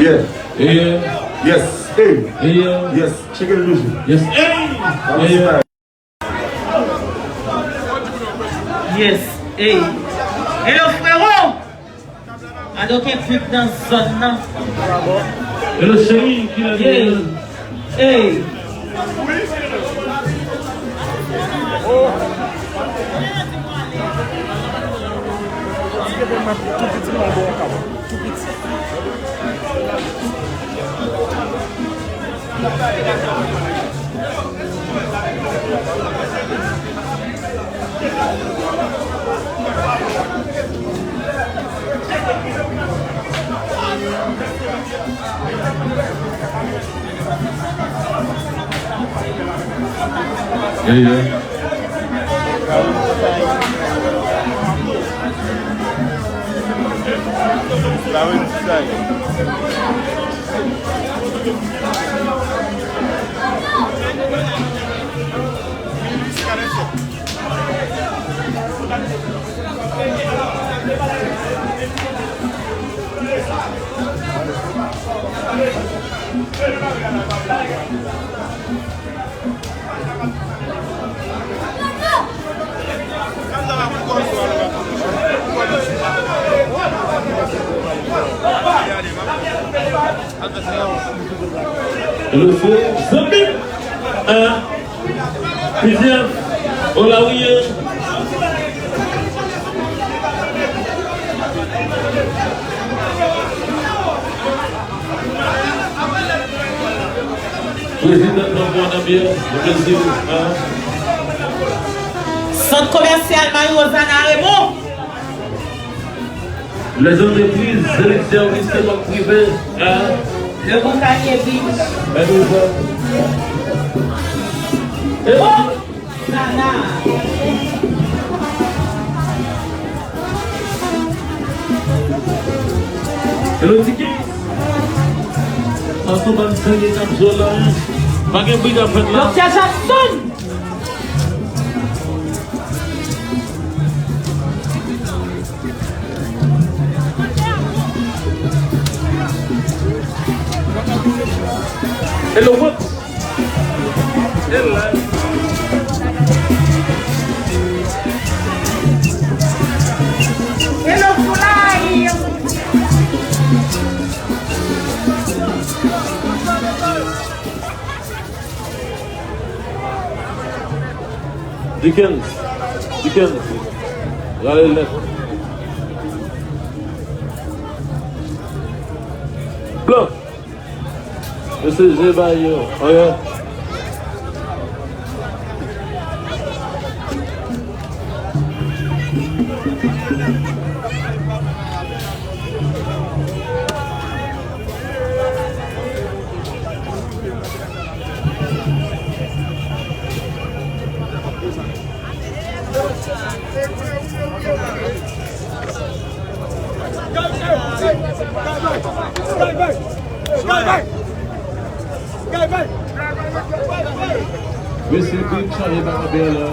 Yeah. Yeah. Yes. Hey. Yeah. Yes. Check it illusion. Yes. Hey. Yeah. Yes. Hey. Hello frérot. I don't care plus dans zone là. Hello chérie, qui l'a dit? Hey. Yeah. Le feu, zombie. Plusieurs. Olaouye. Président d'envoi bien, le plaisir. Centre commercial Marie-Rosana Raymond. Les entreprises, les services privés. Le Boucanier Beach. Et bon? Nana. Et le ticket? En ce moment, c'est un jour là. Pas de bruit à faire là. Docteur Jackson. Hello, what? Hello. Hello, Fly. Dickens. Allez, left. Blanc. Monsieur Zébaillon. Oh yeah. Monsieur Big Charlie Barabella.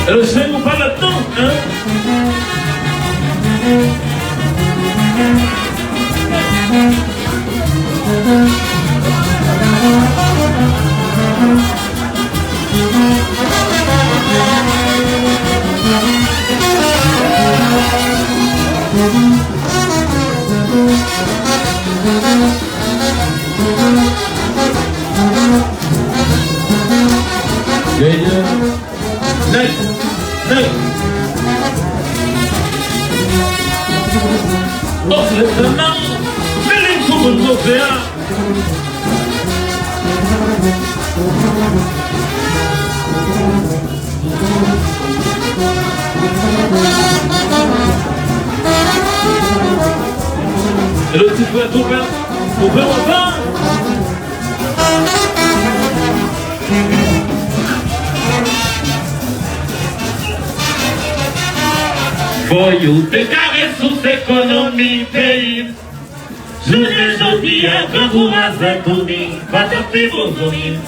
Eu chego para tu, né? Le petit frère tout faire, tout faire enfin. For you, te carré sous économie pays. Je ne dis à que vous m'avez donné, pas de pivoter.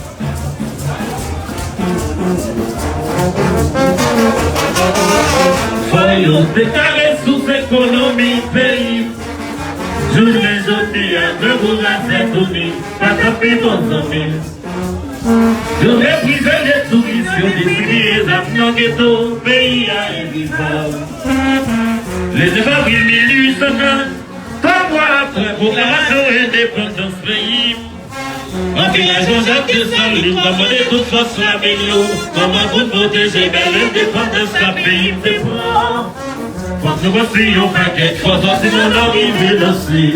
For you, te carré sous économie pays. Je ne dis à que vous m'avez donné, pas de pivoter. Je vais briser les touristes, je défie les avions ghetto, pays à invivable. Les efforts 1850, 3 mois après proclamation indépendance pays. En village Jacques de Saint-Louis, comment de toute façon la mélo, comment vous protéger belle indépendance la pays c'est fort. Faut que nous construisons un paquet, faut sortir mon arrivée aussi.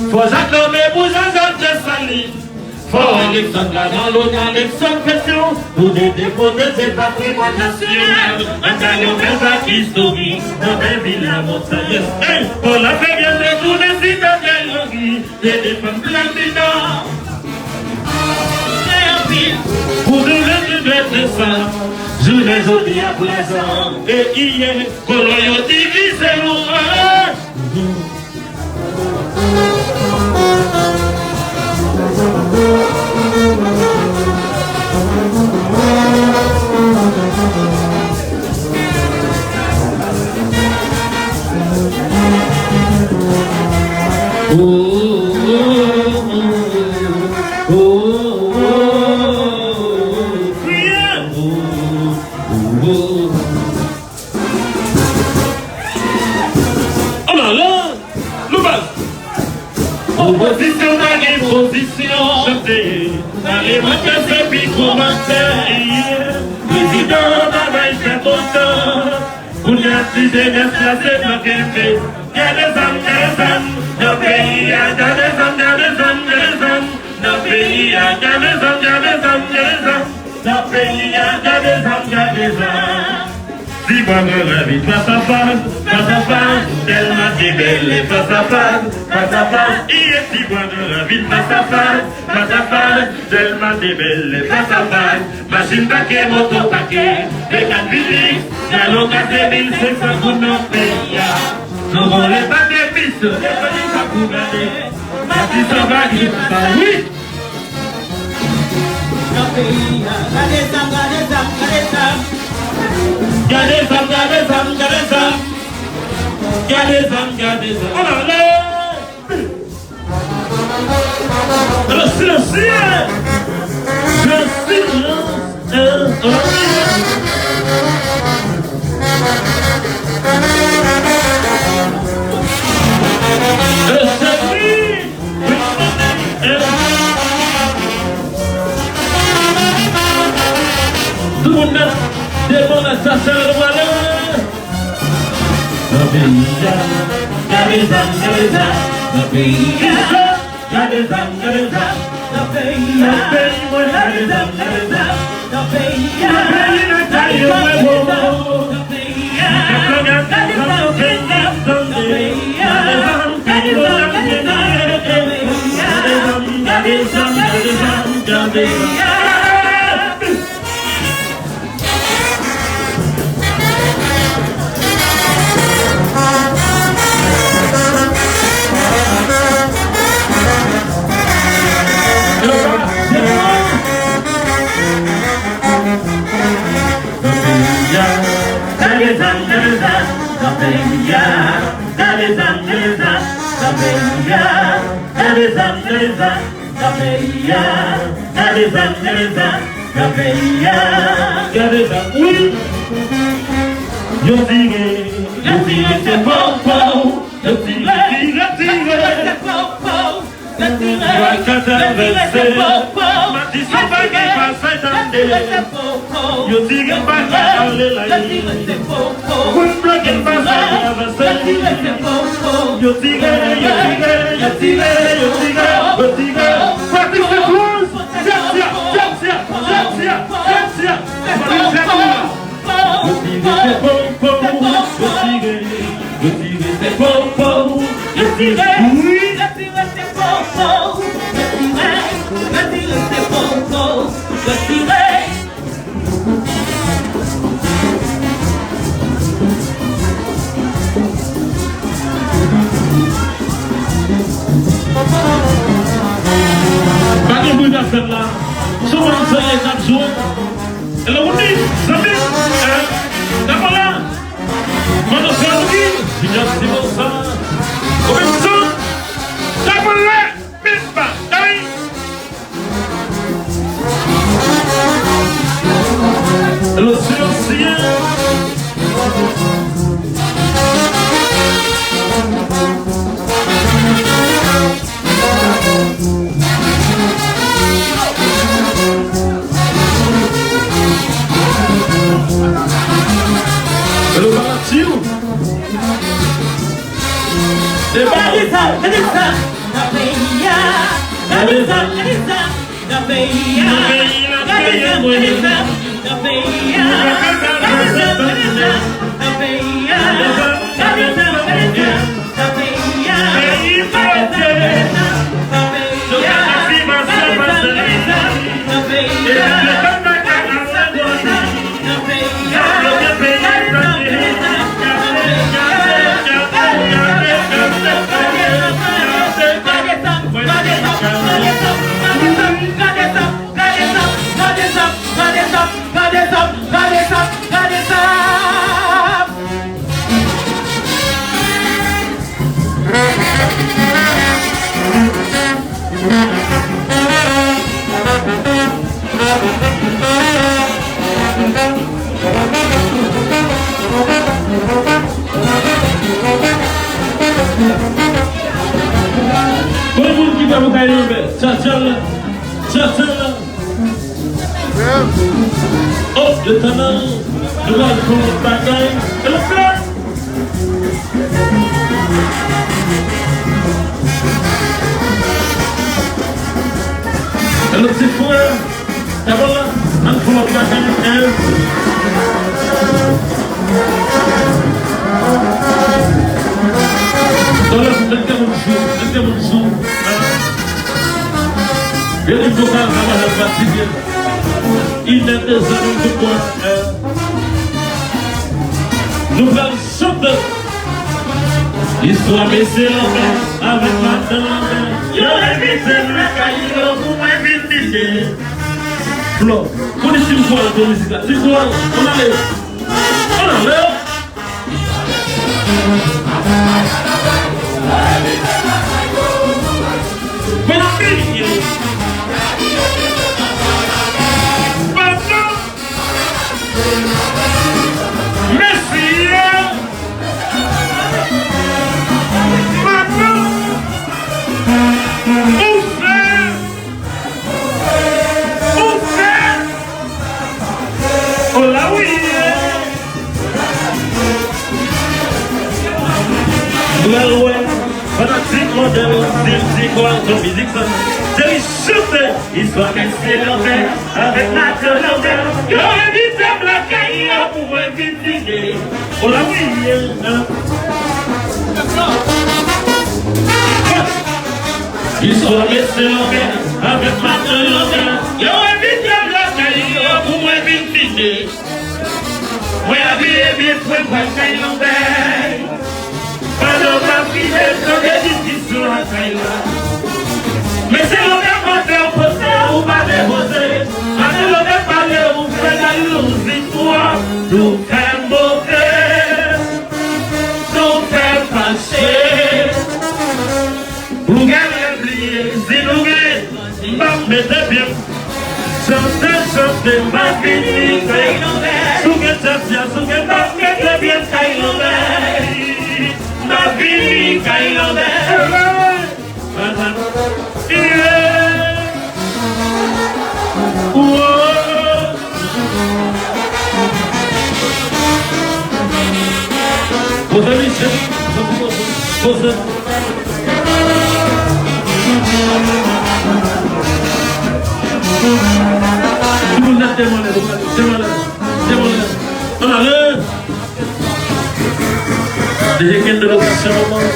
Faut acclamer pour Jean-Jacques de Saint-Louis. Faut Alexandre dans l'autre, Alexandre Pression, pour des dépôts de ces patrimoines nationaux, un talent vers historique, dans des villes à montagne. Pour la paix bien de tous les citadins, des femmes clandestines. Pour nous les ça, je les oublie à présent, et hier, pour l'oyon divisé l'ouvrage. Opposition, position, chantez, allez m'encaisser puis commenter. Président, bagaille, c'est bon temps. Pour les petits jeunesse, là, c'est pas qu'un fait. Y'a des hommes, dans le pays, y'a des hommes, dans le pays, y'a des hommes, dans le pays, y'a des hommes. Si moi me réveille face à face, tellement t'es belle, face à face, hier si moi me réveille face à face, tellement t'es belle, face à face, machine paquet, moto paquet, les 4 visites, galon 4500 pour nos pays, nous volons pas des pistes, les petits à pour garder, ma petite sauvage, oui. Nos pays, Gardez ça, oh là là. Le silence, tout le monde demande à sa sœur, voilà. Oui, je dirais c'est fort, fort. Caí Posez-lui, chérie. Posez. Tout le monde a demandé. On a l'air. Déjà qu'il y a de l'occasion au moment.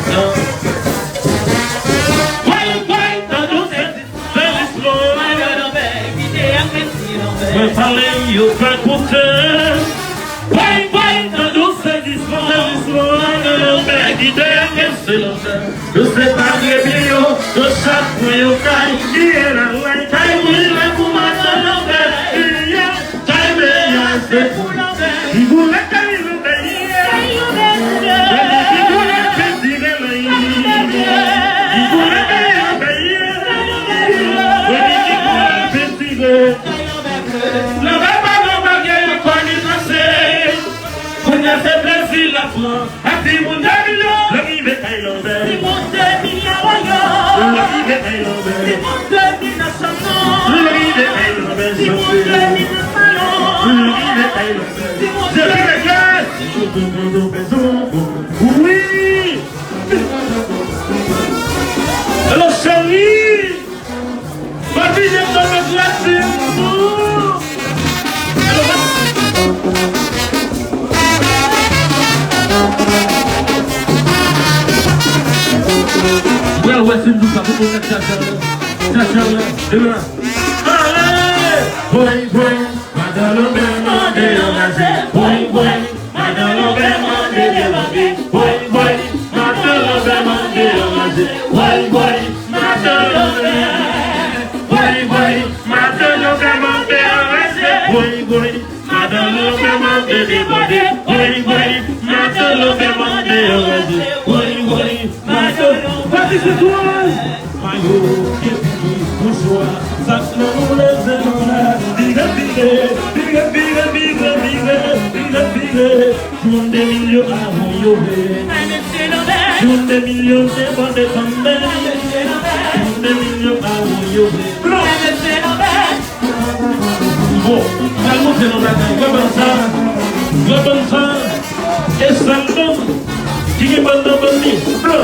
Me parler, you pas content. Why, dans nos services, je sais pas bien, de chaque point au caille, qui est la loi, taille, oui, la commande, taille, c'est pour l'envers. Il voulait taille, le pays, il voulait pétir, il voulait taille, le pays, il voulait pétir. Le papa de ma gueule, quand il passait, on a fait plaisir la foi, à tout mon million, le rivet thaïlandais, c'est mon 2 millions royaux, le rivet thaïlandais, c'est mon 2 millions nationaux, le rivet thaïlandais, c'est mon 2 millions salons, le rivet thaïlandais, c'est mon 2 millions. Oui! Alors chérie, ma fille est dans le glacier. Well, what's in the cup? Boy, madame, demandez un assez. Boy, madame, demandez un assez. Boy, madame, demandez un assez. Boy, madame, demandez un assez. Boy, madame, demandez des body. Boy, madame, demandez un assez. Boy, madame, c'est toi. Maillot, képi, mouchoir, sac non les énormes. Biga, jour des millions à Moyoé. Jour des millions de bonnes de tombées. Jour des millions à Moyoé. Bon, calme c'est nos bagages. Global ça. Et Salmon, qui est bon dans le nid. Bleu.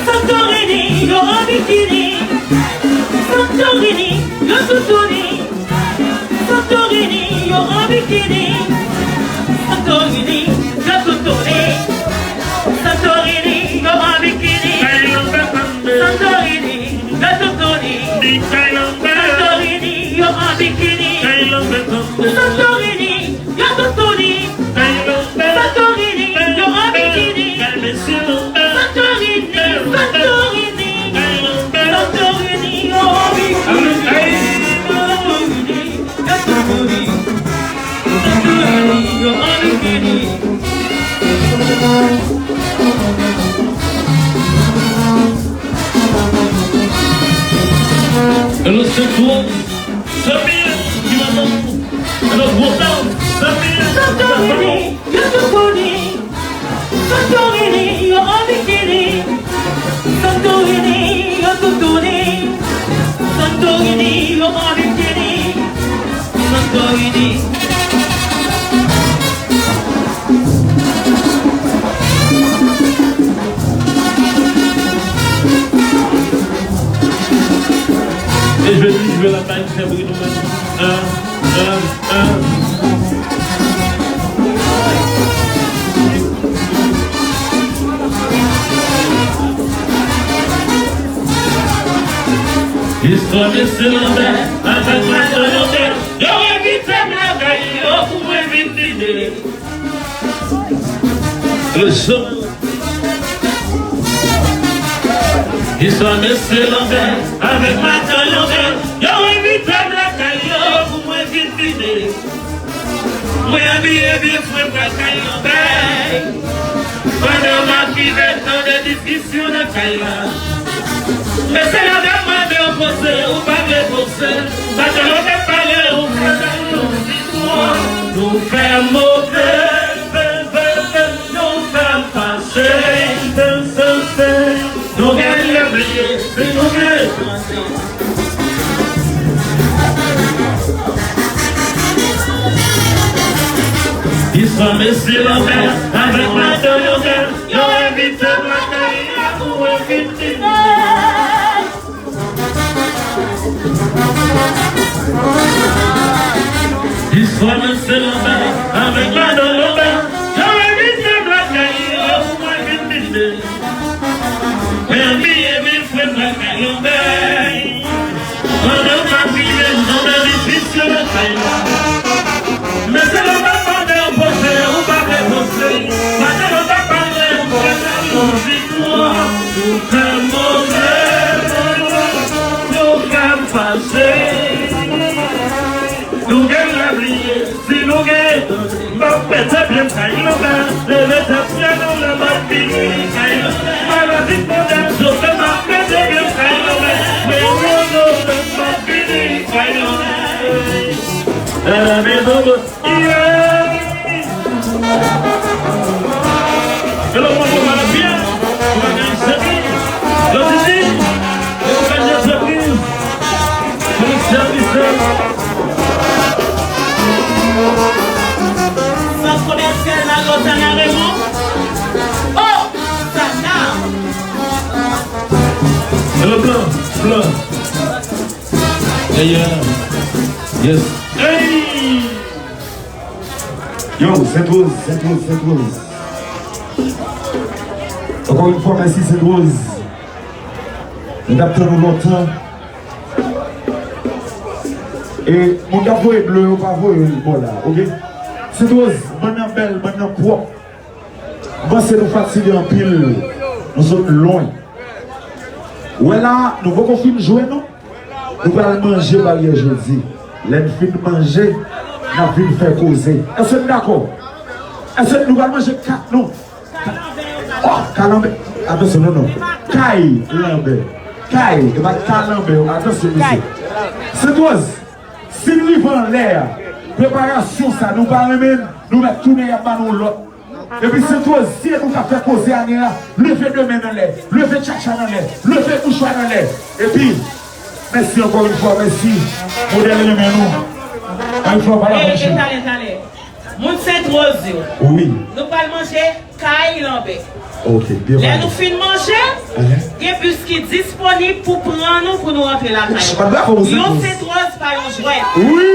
Santorini, Laura Bikini. Santorini, Santorini, Laura Bikini. Santorini, Santorini, Laura Bikini. Santorini, Santorini, Laura Bikini. Santorini, Santorini, Laura Bikini. Alors c'est toi, Samir, qui va dans. Alors pourtant, Samir, Santorini, Santorini, Laura Bikini. Santorini, Laura Bikini. Santorini. Et je vais la taille, c'est pour nous mettre. Histoire de ce lambert, avec ma volonté, j'aurais évité ma gaille, pour éviter le son. Histoire de ce lambert, avec ma volonté, j'aurais évité ma gaille, pour éviter. Moi, habillé bien, pour ma gaille, pendant ma vie, dans des discussions de gaille. Mais c'est la demande de opposer ou pas de poser. Pas de l'autre parler ou pas de l'autre. nous faire mauvais, nous faire passer, nous gagnons le billet, c'est nous gagnons. Ils sont messieurs la mer, avec ma de ils ont évité la carrière pour éviter. Ils sont messieurs la mer, avec ma de ils ont évité la carrière pour éviter. Permis et mes frères, la carrière, on a pas filé, on a difficile de faire. Mais c'est le même. Nous sommes mauvais, nous sommes fâchés, nous gagnons la vie, si nous gagnons, nous pétons bien caillou, le métapien dans le bâtiment, maladie moderne, je fais ma péter bien caillou, mais on ne peut pas finir caillou. La maison, le monde va bien, on va gagner ce prix. Le désir, on va gagner ce prix. Le service. Sans commercial, la Lotana Raymond. Oh, Sana. Le blanc. Yes. Hey! Yo, c'est rose. Encore une fois, merci, c'est rose. Nous avons longtemps. Et mon gars est bleu, ou pas bleu, bon là, ok? C'est rose, bonne belle, bonne propre. Moi, c'est nous fatiguer en pile. Nous sommes loin. Ouais là, nous voulons qu'on finisse jouer, non? Nous allons manger barrière jeudi. Les filles manger, nous allons faire causer. Est-ce que vous êtes d'accord? Est-ce que nous allons manger 4 non? Oh, Calambert. Attention, non. Kai Lambert. Kai, et pas Calambert. Attention, monsieur. C'est toi. Si nous vivons en l'air, préparation, ça nous parle même, nous mettons tourner à nous l'autre. Et puis c'est toi, si nous avons fait poser à l'air, levez deux mains dans l'air, levez tchacha dans l'air, levez mouchoir dans l'air. Et puis, merci encore une fois, merci. Modèle de nous. Il faut pas la prochaine. Moun Saint Rose. Oui. Nous allons manger Kai Lambert. Ok, bien. Là, nous finissons de manger. Il y a un bus qui est disponible pour prendre nous pour nous rentrer la caille. Nous Saint Rose par un jouet. Oui.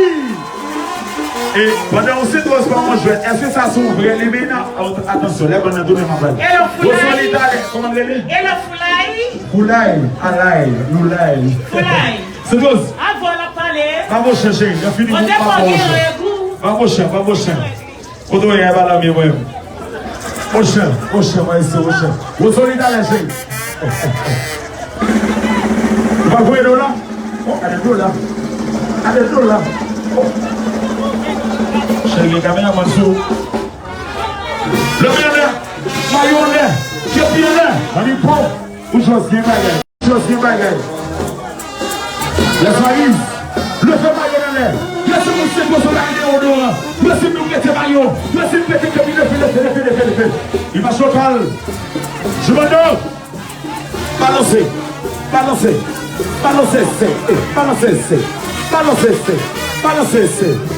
Et pendant qu'on Saint Rose par un jouet, est-ce que ça s'ouvre les ménages? Attention, les bonnes données ma balle. Et le foulay. Comment le dit? Et le foulay. Foulay, alay, loulay. Foulay. Saint Rose. Avant la palais. Vamos chercher, il a fini On pour dépend pas de manger. Vamos cher. Quand on est à la maison, au chien, va ici, au chien. Vous solide à l'échelle. Vous va voir là? Oh, elle est là. Oh. Chez les caméras, monsieur. Le bien maillot là, pied là, on y prend. Ou chose bien bagaille. La Paris, le fait maillot dans l'air. Laissez-nous se poser la vidéo au dehors. Laissez-nous mettre maillot. Laissez-nous mettre comme il le fait. Il va chocal. Je me donne. Balancez.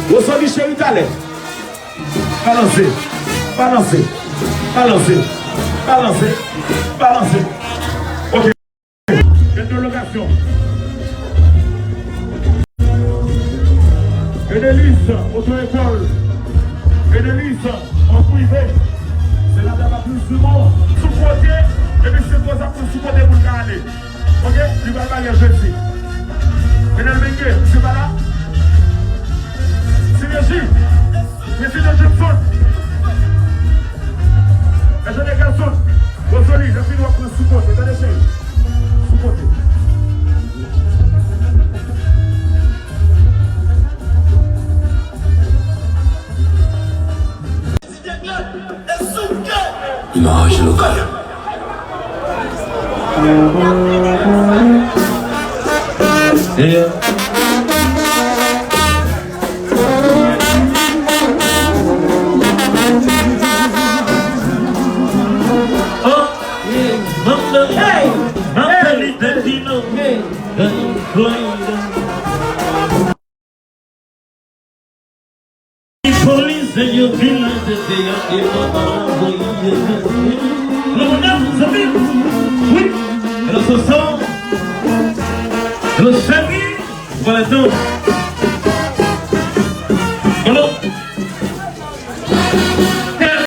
Vous savez, chéri, t'allez. Balancez. Ok. Interrogation. Édélise, auto-école. Édélise, en privé. C'est la dame la plus du monde. Sous-côté, et puis c'est toi ça pour sous-côté pour aller. Ok? Tu vas pas aller jeudi. Mesdames et messieurs, c'est pas là? Synergie. Président Jepson. Les jeunes garçons. Rosoli, le film va prendre sous-côté. Regardez chez sous-côté. Image locale. Hey! Police and your villains, they are oui, alors ce son, le samedi, voilà donc.